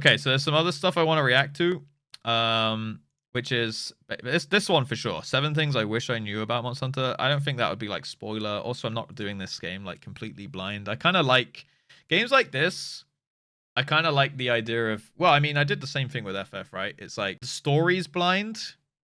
Okay, so there's some other stuff I want to react to. Which is this one for sure. 7 things I wish I knew about Monster Hunter. I don't think that would be like spoiler. Also, I'm not doing this game like completely blind. I kind of like games like this. I kind of like the idea of, well, I mean, I did the same thing with FF, right? It's like the story's blind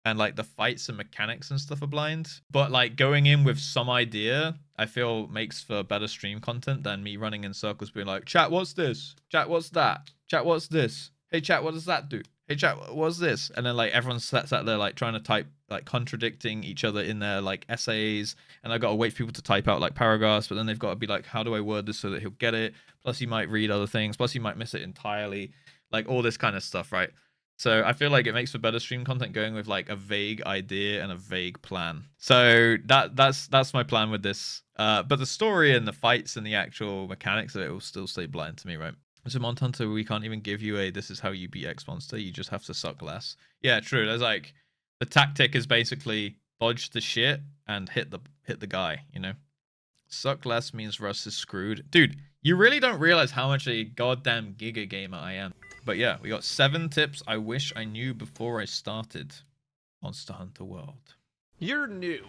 and like the fights and mechanics and stuff are blind. But like going in with some idea, I feel makes for better stream content than me running in circles being like, chat, what's this? Chat, what's that? Chat, what's this? Hey, chat, what does that do? Hey, chat, what's this? And then like everyone sat there like trying to type, like contradicting each other in their like essays. And I got to wait for people to type out like paragraphs, but then they've got to be like, how do I word this so that he'll get it? Plus you might read other things. Plus you might miss it entirely. Like all this kind of stuff, right? So I feel like it makes for better stream content going with like a vague idea and a vague plan. So that's my plan with this. But the story and the fights and the actual mechanics of it will still stay blind to me, right? So Monster Hunter, we can't even give you a this is how you beat X monster. You just have to suck less. Yeah, true. There's like the tactic is basically dodge the shit and hit the guy, you know? Suck less means Russ is screwed. Dude, you really don't realize how much a goddamn giga gamer I am. But yeah, we got 7 tips I wish I knew before I started Monster Hunter World. You're new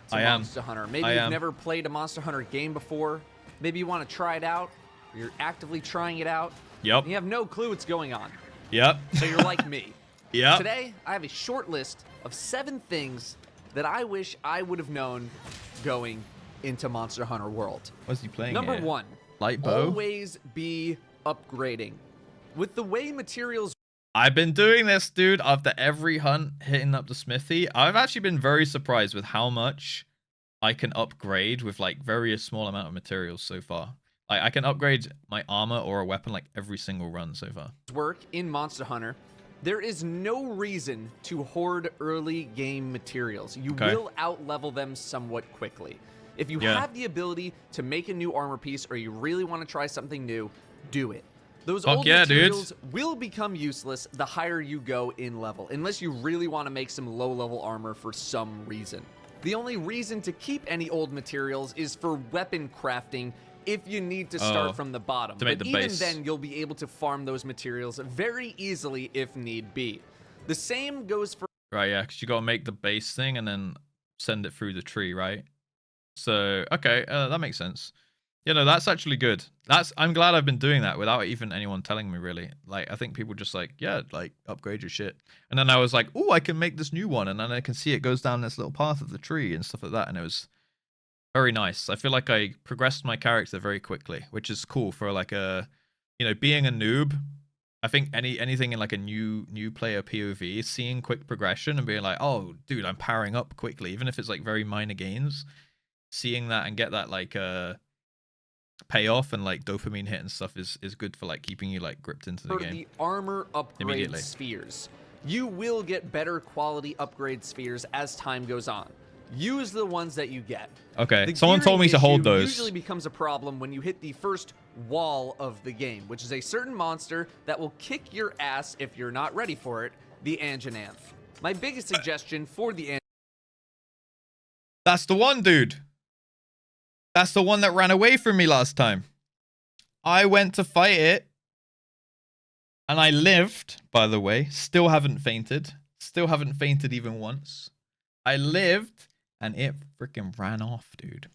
to Monster Hunter. Maybe you've never played a Monster Hunter game before. Maybe you want to try it out. You're actively trying it out. Yep. And you have no clue what's going on. Yep. So you're like me. Yep. Today, I have a short list of 7 things that I wish I would have known going into Monster Hunter World. What's he playing Number here? 1. Light bow? Always be upgrading. With the way materials... I've been doing this, dude, after every hunt, hitting up the smithy. I've actually been very surprised with how much I can upgrade with like very small amount of materials so far. Like, I can upgrade my armor or a weapon like every single run so far. Work in Monster Hunter. There is no reason to hoard early game materials. You will out-level them somewhat quickly. If you have the ability to make a new armor piece or you really want to try something new, do it. Those old materials will become useless the higher you go in level, unless you really want to make some low-level armor for some reason. The only reason to keep any old materials is for weapon crafting if you need to start from the bottom. But even then, you'll be able to farm those materials very easily if need be. The same goes for... Right, yeah, because you got to make the base thing and then send it through the tree, right? So, okay, that makes sense. You know, that's actually good. I'm glad I've been doing that without even anyone telling me, really. Like, I think people just like, yeah, like, upgrade your shit. And then I was like, oh, I can make this new one. And then I can see it goes down this little path of the tree and stuff like that. And it was very nice. I feel like I progressed my character very quickly, which is cool for like a, you know, being a noob. I think anything in like a new player POV, seeing quick progression and being like, oh, dude, I'm powering up quickly, even if it's like very minor gains. Seeing that and get that like payoff and like dopamine hit and stuff is good for like keeping you like gripped into the game. The armor upgrade spheres. You will get better quality upgrade spheres as time goes on. Use the ones that you get. Okay, someone told me to hold those. Usually becomes a problem when you hit the first wall of the game, which is a certain monster that will kick your ass if you're not ready for it, the Anjanath. My biggest suggestion for the Anjanath... That's the one, dude. That's the one that ran away from me last time. I went to fight it. And I lived, by the way. Still haven't fainted. Still haven't fainted even once. I lived, and it freaking ran off, dude.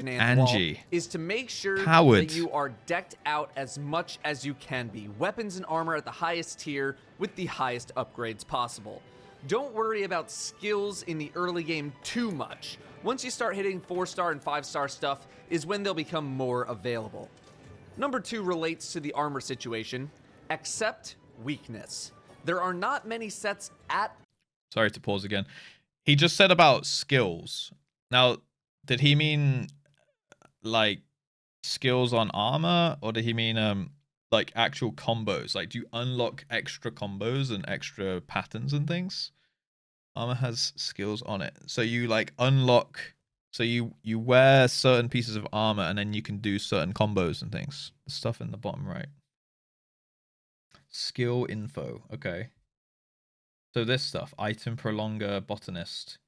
Angie is to make sure that you are decked out as much as you can be. Weapons and armor at the highest tier with the highest upgrades possible. Don't worry about skills in the early game too much. Once you start hitting 4-star and 5-star stuff is when they'll become more available. Number 2 relates to the armor situation. Accept weakness. There are not many sets at... Sorry to pause again. He just said about skills. Now, did he mean like skills on armor, or did he mean like actual combos? Like, do you unlock extra combos and extra patterns and things? Armor has skills on it, so you like unlock. So you wear certain pieces of armor, and then you can do certain combos and things. The stuff in the bottom right. Skill info. Okay. So this stuff, item prolonger, botanist.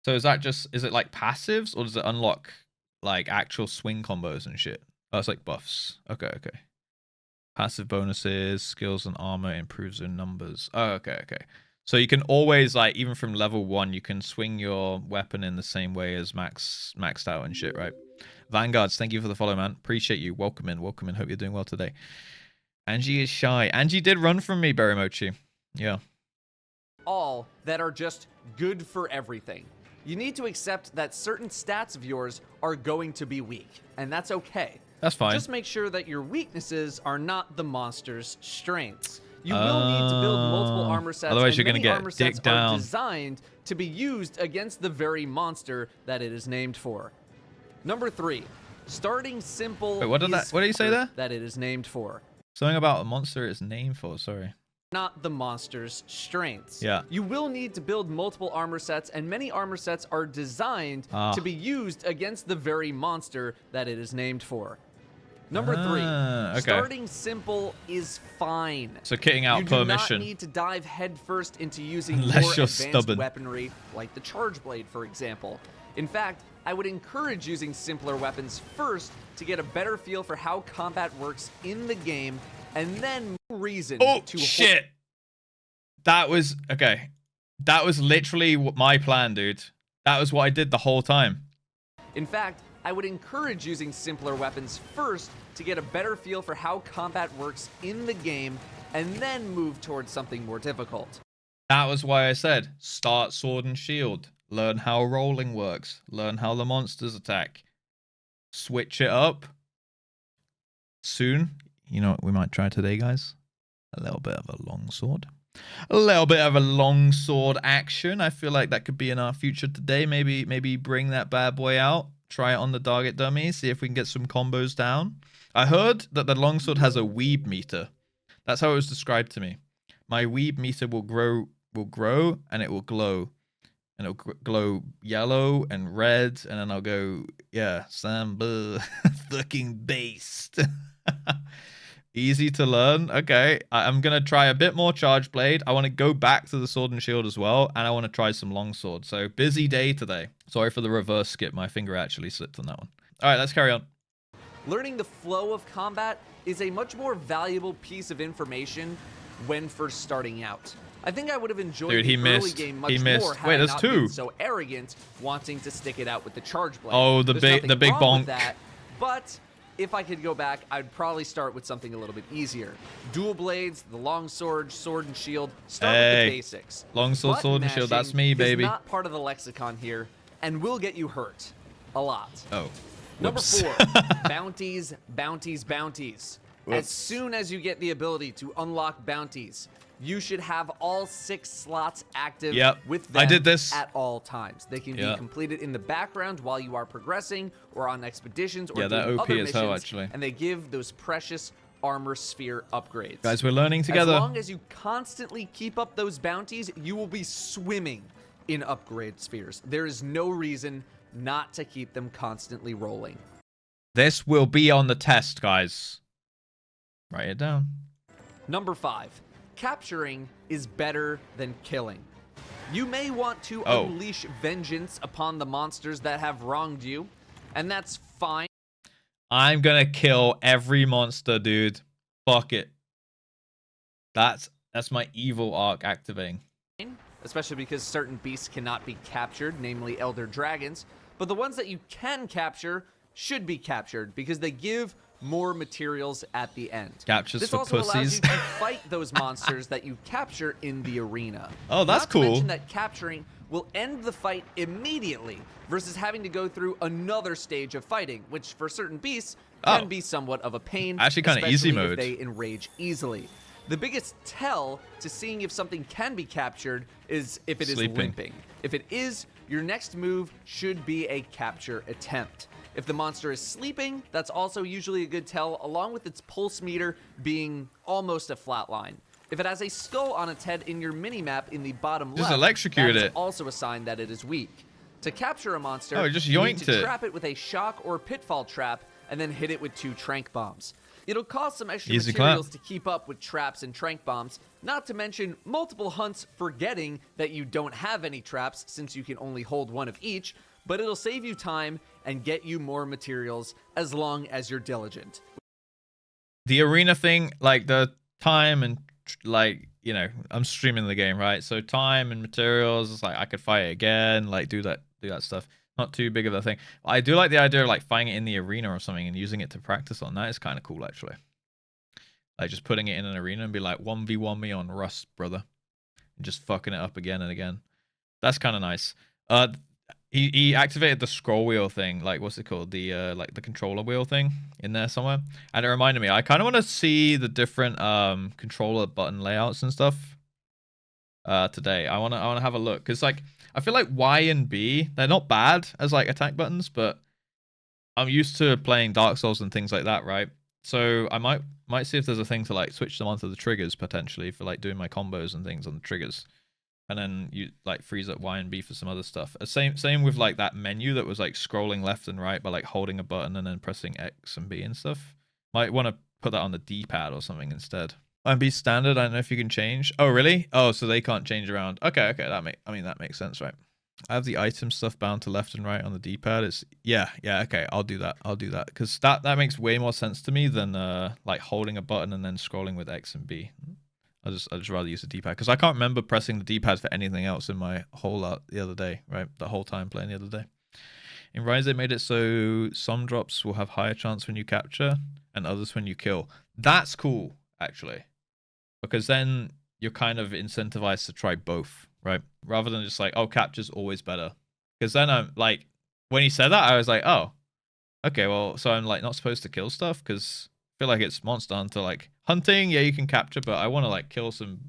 So is it like passives, or does it unlock like actual swing combos and shit? Oh, it's like buffs. Okay, okay. Passive bonuses, skills and armor improves in numbers. Oh, okay. So you can always, like, even from level 1, you can swing your weapon in the same way as maxed out and shit, right? Vanguards, thank you for the follow, man. Appreciate you. Welcome in. Hope you're doing well today. Angie is shy. Angie did run from me, Berrymochi. Yeah. All that are just good for everything. You need to accept that certain stats of yours are going to be weak, and that's okay. That's fine. Just make sure that your weaknesses are not the monster's strengths. You will need to build multiple armor sets, otherwise and you're many gonna get armor sets dicked down. are designed to be used against the very monster that it is named for. Number 3, starting simple. Wait, what did you say there? That it is named for. Something about a monster it's named for, sorry. Not the monster's strengths. Yeah. You will need to build multiple armor sets, and many armor sets are designed to be used against the very monster that it is named for. Number 3, starting simple is fine. So kitting out per mission. You do not need to dive headfirst into using Unless more you're advanced stubborn. weaponry, like the charge blade, for example. In fact, I would encourage using simpler weapons first to get a better feel for how combat works in the game, and then reason to shit. That was okay. That was literally my plan, dude. That was what I did the whole time. In fact, I would encourage using simpler weapons first to get a better feel for how combat works in the game, and then move towards something more difficult. That was why I said, start sword and shield. Learn how rolling works. Learn how the monsters attack. Switch it up. Soon, you know what we might try today, guys? A little bit of a longsword. A little bit of a longsword action. I feel like that could be in our future today. Maybe bring that bad boy out. Try it on the target dummy. See if we can get some combos down. I heard that the longsword has a weeb meter. That's how it was described to me. My weeb meter will grow, and it will glow. And it'll glow yellow and red. And then I'll go, yeah, Samba fucking based. Easy to learn. Okay, I'm going to try a bit more charge blade. I want to go back to the sword and shield as well. And I want to try some longsword. So busy day today. Sorry for the reverse skip. My finger actually slipped on that one. All right, let's carry on. Learning the flow of combat is a much more valuable piece of information when first starting out. I think I would have enjoyed the early game much more had I not been so arrogant, wanting to stick it out with the charge blade. Oh, the big bonk. That, but if I could go back, I'd probably start with something a little bit easier. Dual blades, the longsword, sword and shield. Start with the basics. Longsword, sword and shield. That's me, baby. Is not part of the lexicon here, and will get you hurt a lot. Oh. Number 4, bounties. Whoops. As soon as you get the ability to unlock bounties, you should have all 6 slots active with them at all times. They can be completed in the background while you are progressing or on expeditions or doing other missions, and they give those precious armor sphere upgrades. Guys, we're learning together. As long as you constantly keep up those bounties, you will be swimming in upgrade spheres. There is no reason not to keep them constantly rolling. This will be on the test, guys. Write it down. Number 5. Capturing is better than killing. You may want to unleash vengeance upon the monsters that have wronged you, and that's fine. I'm gonna kill every monster, dude. Fuck it. That's my evil arc activating. Especially because certain beasts cannot be captured, namely elder dragons. But the ones that you can capture should be captured because they give more materials at the end. Captures this for also pussies. allows you to fight those monsters that you capture in the arena. Oh, that's Not cool. to mention that capturing will end the fight immediately versus having to go through another stage of fighting, which for certain beasts can be somewhat of a pain. Actually, kind of easy mode. If they enrage easily. The biggest tell to seeing if something can be captured is if it is limping. If it is, your next move should be a capture attempt. If the monster is sleeping, that's also usually a good tell, along with its pulse meter being almost a flat line. If it has a skull on its head in your minimap in the bottom left, that's also a sign that it is weak. To capture a monster, you need to trap it with a shock or pitfall trap, and then hit it with 2 trank bombs. It'll cost some extra materials to keep up with traps and trank bombs, not to mention multiple hunts forgetting that you don't have any traps since you can only hold 1 of each, but it'll save you time and get you more materials as long as you're diligent. the arena thing, like the time and like, you know, I'm streaming the game, right? So time and materials, it's like I could fight it again, like do that stuff. Not too big of a thing. I do like the idea of like fighting it in the arena or something and using it to practice on. That is kind of cool, actually. Like just putting it in an arena and be like 1v1 me on Rust, brother, and just fucking it up again and again. That's kind of nice. He activated the scroll wheel thing, like what's it called, the like the controller wheel thing in there somewhere, and it reminded me I kind of want to see the different controller button layouts and stuff today. I want to have a look, because like I feel like Y and B, they're not bad as like attack buttons, but I'm used to playing Dark Souls and things like that, right? So I might see if there's a thing to like switch them onto the triggers potentially for like doing my combos and things on the triggers. And then you like freeze up Y and B for some other stuff. Same with like that menu that was like scrolling left and right by like holding a button and then pressing X and B and stuff. Might want to put that on the D-pad or something instead. Y and B standard. I don't know if you can change. Oh really? Oh, so they can't change around. Okay. That makes sense, right? I have the item stuff bound to left and right on the D-pad. It's yeah. Okay, I'll do that. Because that makes way more sense to me than like holding a button and then scrolling with X and B. I'd just rather use the D-pad, because I can't remember pressing the D-pad for anything else in my whole the other day, right? The whole time playing the other day. In Rise, they made it so some drops will have higher chance when you capture and others when you kill. That's cool, actually, because then you're kind of incentivized to try both, right? Rather than just like, oh, capture's always better. Because then I'm like, when he said that, I was like, oh, okay, well, so I'm like not supposed to kill stuff, because I feel like it's Monster Hunter. Like hunting, yeah, you can capture, but I want to like kill some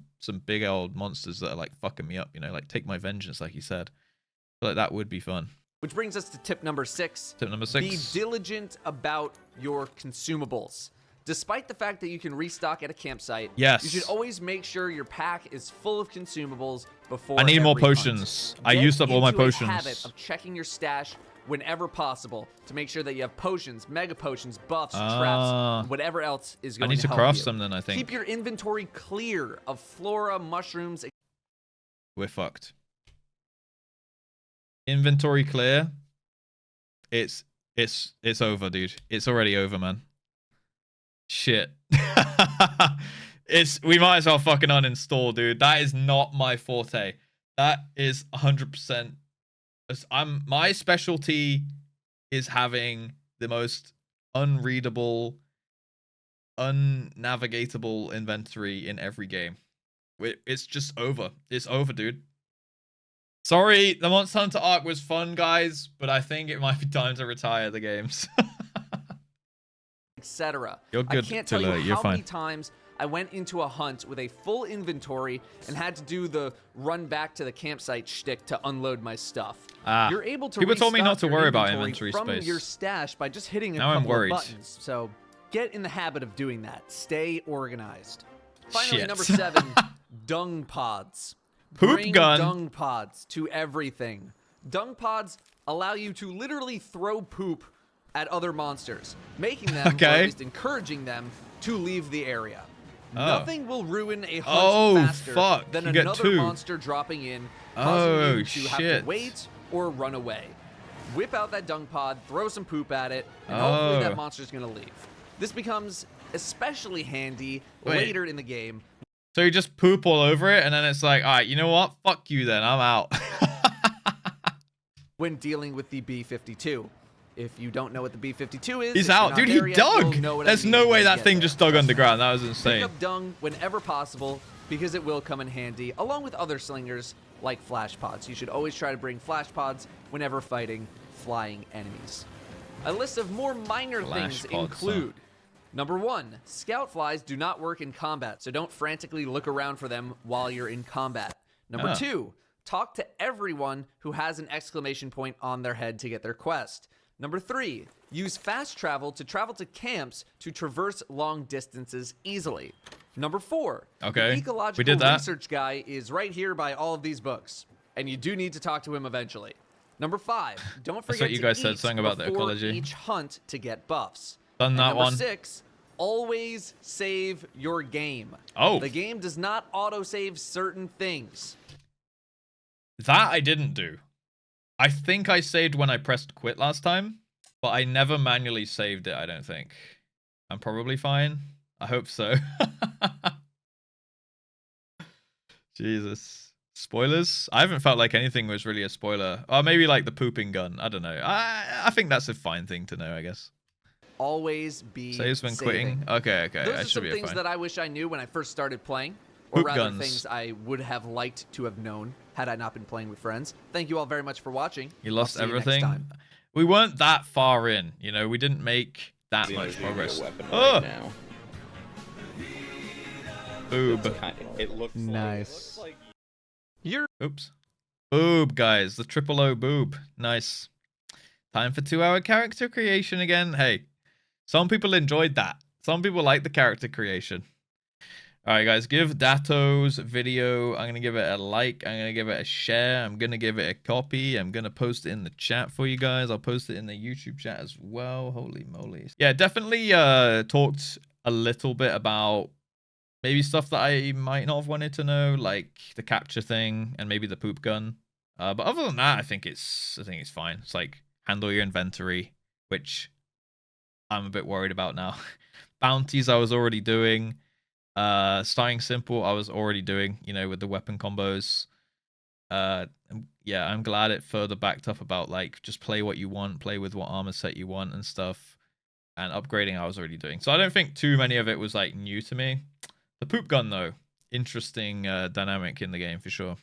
big old monsters that are like fucking me up, you know, like take my vengeance, like he said. I feel like that would be fun. Which brings us to tip number 6. Tip number 6. Be diligent about your consumables. Despite the fact that you can restock at a campsite, yes, you should always make sure your pack is full of consumables before. I need more potions. I used up all my potions. Habit of checking your stash whenever possible to make sure that you have potions, mega potions, buffs, traps, whatever else is going to help you. I need to craft some then, I think. Keep your inventory clear of flora, mushrooms. We're fucked. Inventory clear. It's over, dude. It's already over, man. Shit. We might as well fucking uninstall, dude. That is not my forte. That is 100%. My specialty is having the most unreadable, unnavigatable inventory in every game. It's just over. It's over, dude. Sorry, the Monster Hunter arc was fun, guys, but I think it might be time to retire the games. Etc. You're good. I can't tell you how many times I went into a hunt with a full inventory and had to do the run back to the campsite shtick to unload my stuff. You're able to. People told me not to worry about inventory from space. Your stash by just hitting a couple of buttons. So get in the habit of doing that. Stay organized. Finally, number 7, dung pods. Bring dung pods to everything. Dung pods allow you to literally throw poop at other monsters, making them, or at least encouraging them, to leave the area. Nothing will ruin a hunt faster than another monster dropping in, causing you to have to wait or run away. Whip out that dung pod, throw some poop at it, and hopefully that monster's going to leave. This becomes especially handy later in the game. So you just poop all over it, and then it's like, all right, you know what? Fuck you then, I'm out. When dealing with the B-52. If you don't know what the B-52 is, he's out. Dude, he dug. There's no way that thing just dug underground. That was insane. Pick up dung whenever possible, because it will come in handy, along with other slingers like flash pods. You should always try to bring flash pods whenever fighting flying enemies. A list of more minor things include: number 1, scout flies do not work in combat, so don't frantically look around for them while you're in combat. Number 2, talk to everyone who has an exclamation point on their head to get their quest. Number 3, use fast travel to camps to traverse long distances easily. Number 4, the ecological research guy is right here by all of these books, and you do need to talk to him eventually. Number 5, don't forget to eat before each hunt to get buffs. Done that one. Number 6, always save your game. The game does not autosave certain things. That I didn't do. I think I saved when I pressed quit last time, but I never manually saved it, I don't think. I'm probably fine. I hope so. Jesus. Spoilers? I haven't felt like anything was really a spoiler. Or maybe like the pooping gun. I don't know. I think that's a fine thing to know, I guess. Always be Saves when saving. quitting. Okay. Those I are should some be things fine. that I wish I knew when I first started playing. Or Poop rather, guns. things I would have liked to have known had I not been playing with friends. Thank you all very much for watching. You lost everything. You next time. We weren't that far in. You know, we didn't make that much progress. Right now. Boob. It looks nice. Like... Oops. Boob, guys. The triple O boob. Nice. Time for 2-hour character creation again. Hey, some people enjoyed that. Some people like the character creation. All right, guys. Give Dato's video. I'm going to give it a like. I'm going to give it a share. I'm going to give it a copy. I'm going to post it in the chat for you guys. I'll post it in the YouTube chat as well. Holy moly. Yeah, definitely talked a little bit about maybe stuff that I might not have wanted to know, like the capture thing and maybe the poop gun. But other than that, I think it's fine. It's like handle your inventory, which I'm a bit worried about now. Bounties I was already doing. Starting simple I was already doing, you know, with the weapon combos. Yeah, I'm glad it further backed up about like just play what you want, play with what armor set you want and stuff. And upgrading I was already doing. So I don't think too many of it was like new to me. The poop gun though, interesting dynamic in the game for sure.